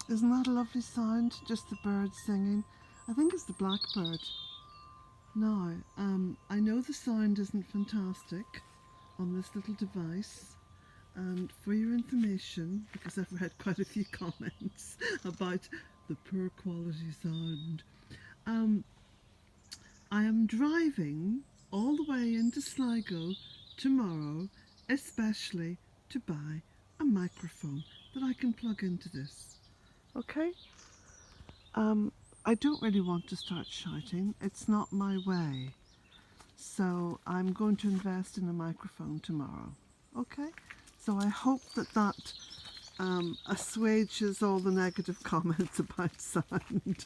Isn't that a lovely sound? Just the birds singing. I think it's the blackbird. Now, I know the sound isn't fantastic on this little device, and for your information, because I've read quite a few comments about the poor quality sound, um, I am driving all the way into Sligo tomorrow, especially to buy a microphone that I can plug into this. Okay? I don't really want to start shouting. It's not my way. So I'm going to invest in a microphone tomorrow. Okay? So I hope that assuages all the negative comments about sound.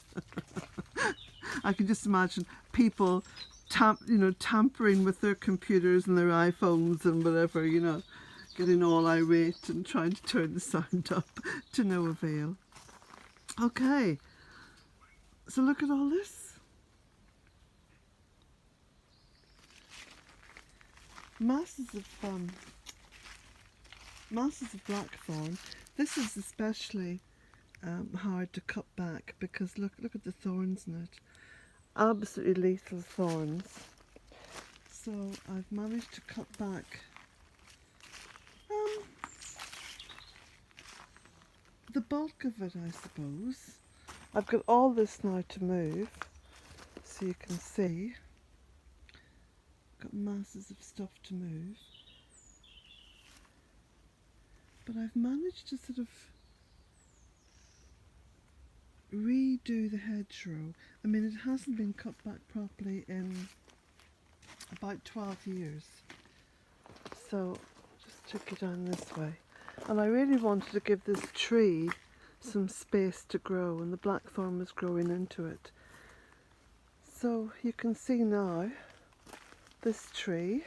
I can just imagine people tampering with their computers and their iPhones and whatever, getting all irate and trying to turn the sound up to no avail. Okay, so look at all this. Masses of blackthorn. This is especially hard to cut back because look at the thorns in it. Absolutely lethal thorns. So I've managed to cut back the bulk of it, I suppose. I've got all this now to move, so you can see. Got masses of stuff to move. But I've managed to sort of redo the hedgerow. I mean, it hasn't been cut back properly in about 12 years. So just took it down this way. And I really wanted to give this tree some space to grow, and the blackthorn was growing into it. So you can see now this tree.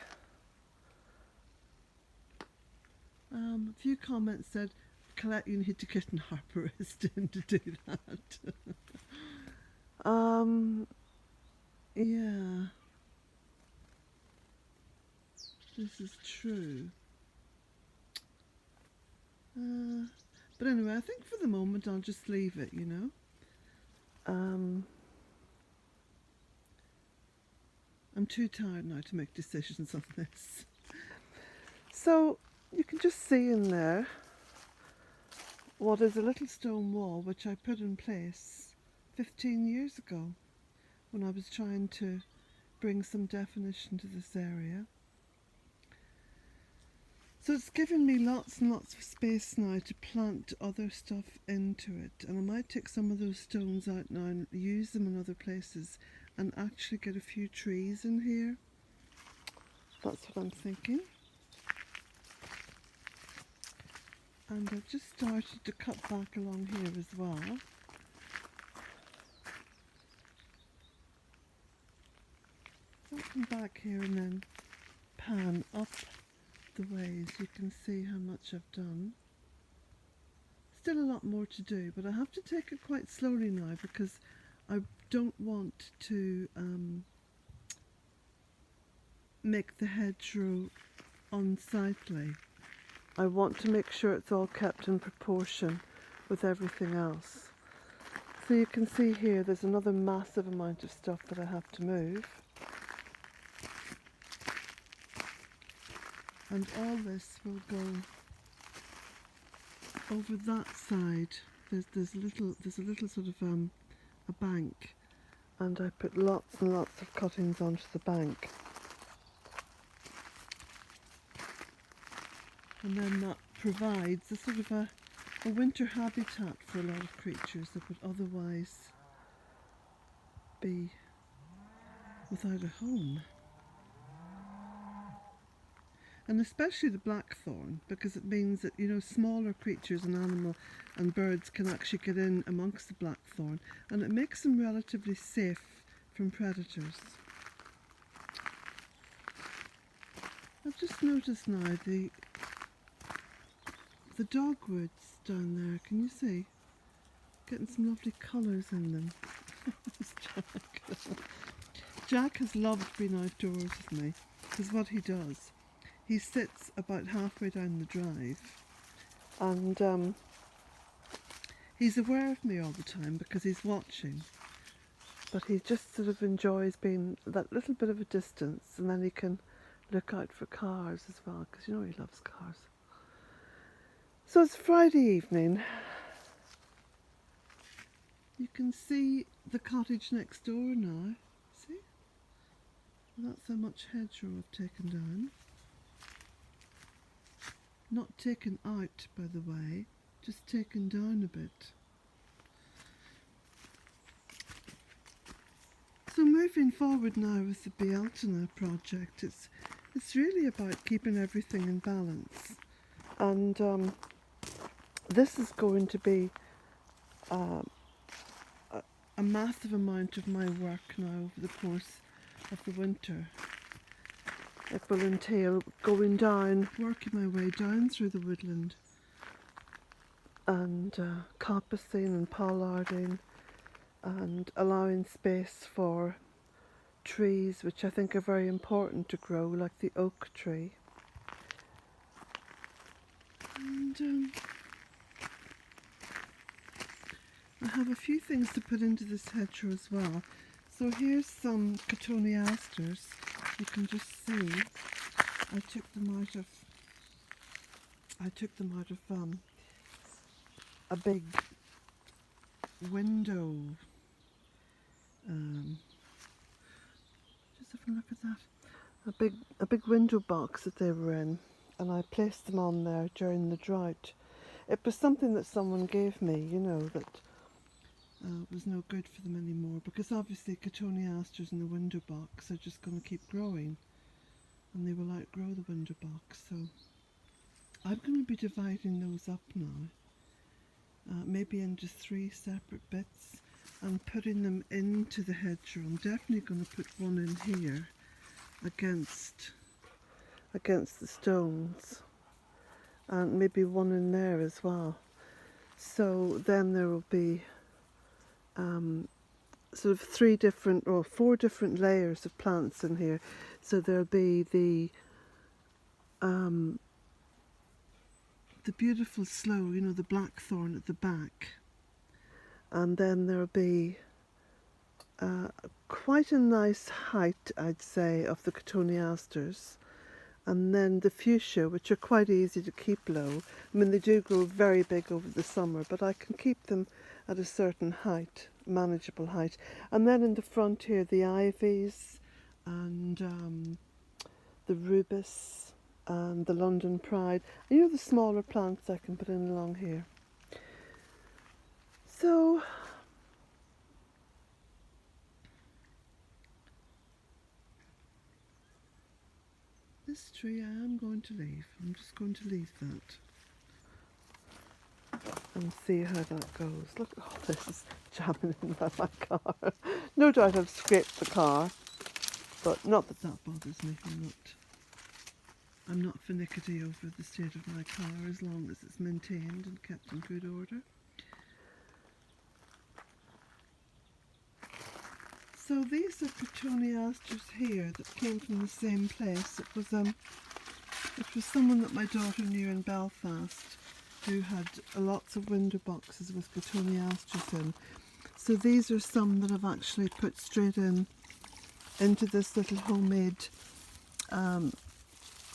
A few comments said, Colette, you need to get an arborist in to do that. Yeah, this is true. But anyway, I think for the moment I'll just leave it, I'm too tired now to make decisions on this. So you can just see in there what is a little stone wall which I put in place 15 years ago when I was trying to bring some definition to this area. So it's given me lots and lots of space now to plant other stuff into it, and I might take some of those stones out now and use them in other places and actually get a few trees in here. That's what I'm thinking. And I've just started to cut back along here as well. So I'll come back here and then pan up the ways. You can see how much I've done. Still a lot more to do, but I have to take it quite slowly now because I don't want to make the hedgerow unsightly. I want to make sure it's all kept in proportion with everything else. So you can see here there's another massive amount of stuff that I have to move. And all this will go over that side. There's a little sort of a bank, and I put lots and lots of cuttings onto the bank. And then that provides a sort of a winter habitat for a lot of creatures that would otherwise be without a home. And especially the blackthorn, because it means that, smaller creatures and animals and birds can actually get in amongst the blackthorn, and it makes them relatively safe from predators. I've just noticed now the dogwoods down there, can you see? Getting some lovely colours in them. There's Jack. Jack has loved being outdoors with me, because what he does, he sits about halfway down the drive and He's aware of me all the time because he's watching, but he just sort of enjoys being that little bit of a distance, and then he can look out for cars as well, because you know he loves cars. So it's Friday evening. You can see the cottage next door now. See? That's how much hedgerow I've taken down. Not taken out, by the way, just taken down a bit. So moving forward now with the Bealtana project, it's really about keeping everything in balance. And this is going to be a massive amount of my work now over the course of the winter. It will entail going down, working my way down through the woodland and coppicing and pollarding and allowing space for trees which I think are very important to grow, like the oak tree. And I have a few things to put into this hedgerow as well. So here's some cotoneasters. You can just see I took them out of a big window. Just have a look at that. A big window box that they were in, and I placed them on there during the drought. It was something that someone gave me, you know, that was no good for them anymore, because obviously cotoneasters in the window box are just going to keep growing and they will outgrow the window box. So I'm going to be dividing those up now, maybe into 3 separate bits, and putting them into the hedgerow. I'm definitely going to put one in here against the stones, and maybe one in there as well. So then there will be sort of 4 different layers of plants in here. So there'll be the beautiful sloe, you know, the blackthorn at the back, and then there'll be quite a nice height, I'd say, of the cotoneasters, and then the fuchsia, which are quite easy to keep low. I mean, they do grow very big over the summer, but I can keep them at a certain height, manageable height. And then in the front here, the ivies and the rubus and the London Pride. And you know, the smaller plants I can put in along here. So this tree I am going to leave. I'm just going to leave that and see how that goes. Look at all this jamming in by my car. No doubt I've scraped the car, but not that that bothers me. I'm not finickety over the state of my car as long as it's maintained and kept in good order. So these are cotoneasters here that came from the same place. It was someone that my daughter knew in Belfast who had lots of window boxes with cotoneasters in. So these are some that I've actually put straight into this little homemade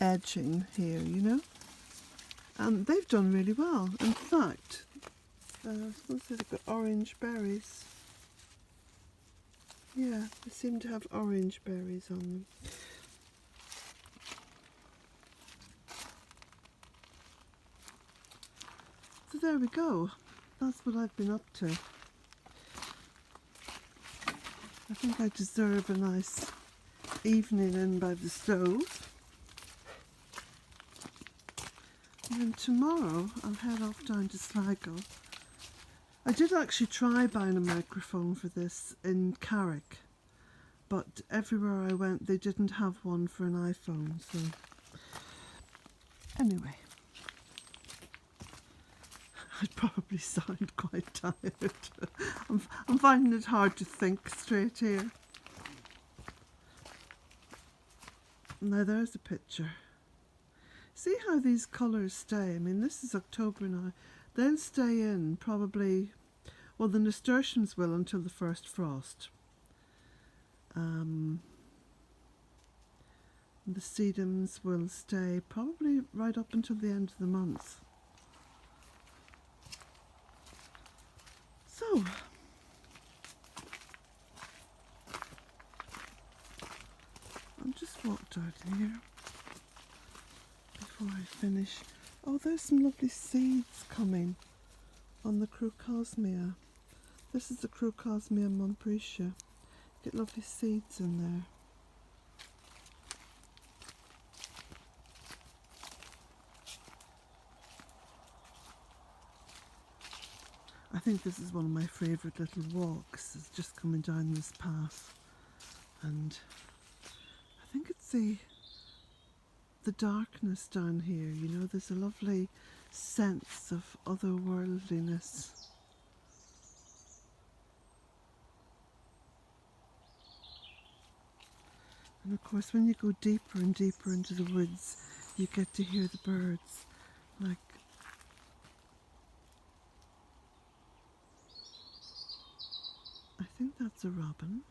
edging here, you know. And they've done really well. In fact, I was going to say they've got orange berries. Yeah, they seem to have orange berries on them. So there we go. That's what I've been up to. I think I deserve a nice evening in by the stove. And then tomorrow I'll head off down to Sligo. I did actually try buying a microphone for this in Carrick, but everywhere I went they didn't have one for an iPhone, so anyway. I'd probably sound quite tired. I'm finding it hard to think straight here. Now there's a picture. See how these colours stay? I mean, this is October now. They'll stay in probably, well, the nasturtiums will until the first frost. The sedums will stay probably right up until the end of the month. So, I'll just walk out here before I finish. Oh, there's some lovely seeds coming on the Crocosmia. This is the Crocosmia Montbretia. Get lovely seeds in there. I think this is one of my favourite little walks. It's just coming down this path, and I think it's the darkness down here. You know, there's a lovely sense of otherworldliness. And of course, when you go deeper and deeper into the woods, you get to hear the birds. Like, I think that's a robin.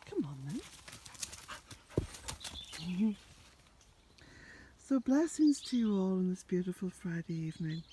Come on then. So blessings to you all on this beautiful Friday evening.